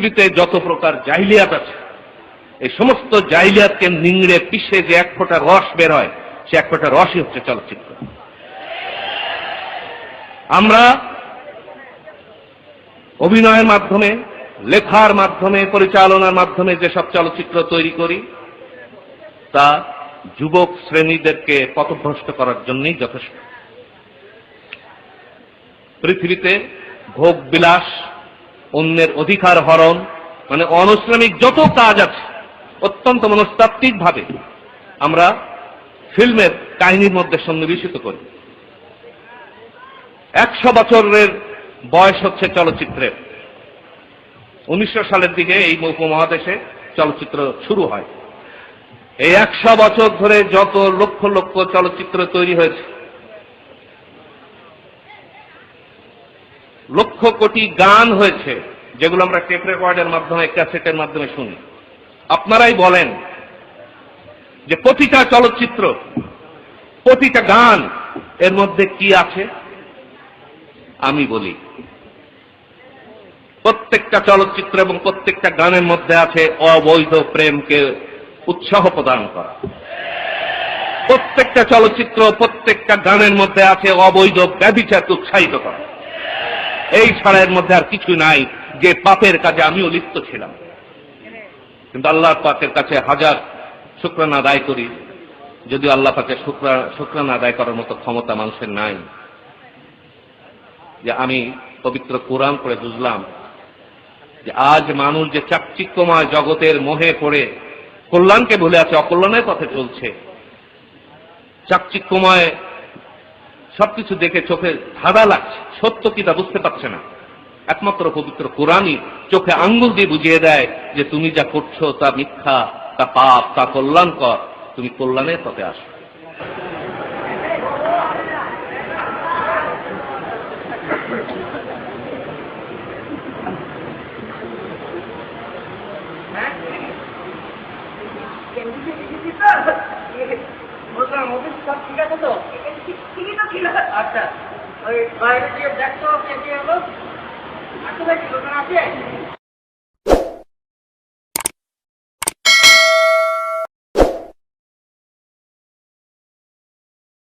পৃথিবীতে যত প্রকার জাহিলিয়াত আছে, এই সমস্ত জাহিলিয়াতকে নিংড়ে পিষে যে এক ফোঁটা রস বের হয়, সে এক ফোঁটা রসই হচ্ছে চলচ্চিত্র। আমরা অভিনয়ের মাধ্যমে, লেখার মাধ্যমে, পরিচালনার মাধ্যমে যেসব চলচ্চিত্র তৈরি করি, তা যুবক শ্রেণীদেরকে পথভ্রষ্ট করার জন্যই যথেষ্ট। পৃথিবীতে ভোগ বিলাস, অন্যের অধিকার হরণ, মানে অনৈসলামিক যত কাজ আছে, অত্যন্ত মনস্তাত্ত্বিক ভাবে আমরা ফিল্মের কাহিনীর মধ্যে সন্নিবেশিত করি। 100 বছরের বয়স হচ্ছে চলচ্চিত্রের। 1900 সালের দিকে এই উপমহাদেশে চলচ্চিত্র শুরু হয়। এই 100 বছর ধরে যত লক্ষ লক্ষ চলচ্চিত্র তৈরি হয়েছে, লক্ষ কোটি গান হয়েছে, যেগুলো আমরা টেপ রেকর্ডের মাধ্যমে, ক্যাসেটের মাধ্যমে শুনি। আপনারাই বলেন যে প্রতিটা চলচ্চিত্র, প্রতিটা গান এর মধ্যে কি আছে? আমি বলি, প্রত্যেকটা চলচ্চিত্র এবং প্রত্যেকটা গানের মধ্যে আছে অবৈধ প্রেমকে উৎসাহ প্রদান করা। প্রত্যেকটা চলচ্চিত্র, প্রত্যেকটা গানের মধ্যে আছে অবৈধ ব্যভিচারকে উৎসাহিত করা। এই ছাড়া এর মধ্যে আর কিছু নাই। যে পাপের কাজে আমিও লিপ্ত ছিলাম, কিন্তু আল্লাহ পাকের কাছে হাজার শুকরানা আদায় করি, যদিও আল্লাহ পাকের শুকরানা আদায় করার মতো ক্ষমতা মানুষের নাই। যে আমি পবিত্র কোরআন পড়ে বুঝলাম যে আজ মানুষ যে চাকচিক্যময় জগতের মোহে পড়ে কল্যাণকে ভুলে আছে, অকল্যাণের পথে চলছে। চাকচিক্যময় সবকিছু দেখে চোখে ধাঁধা লাগছে, সত্য কি তা বুঝতে পারছে না। একমাত্র পবিত্র কোরআনই চোখে আঙ্গুল দিয়ে বুঝিয়ে দেয় যে তুমি যা করছো তা মিথ্যা, তা পাপ, তা কল্যাণকর, তুমি কল্যাণের পথে আসো। ঠিক আছে তো? ঠিকই তো ছিল। আচ্ছা, ওই বাইরে গিয়ে দেখতো কে কে হলো? আসলে কি লোক আছে?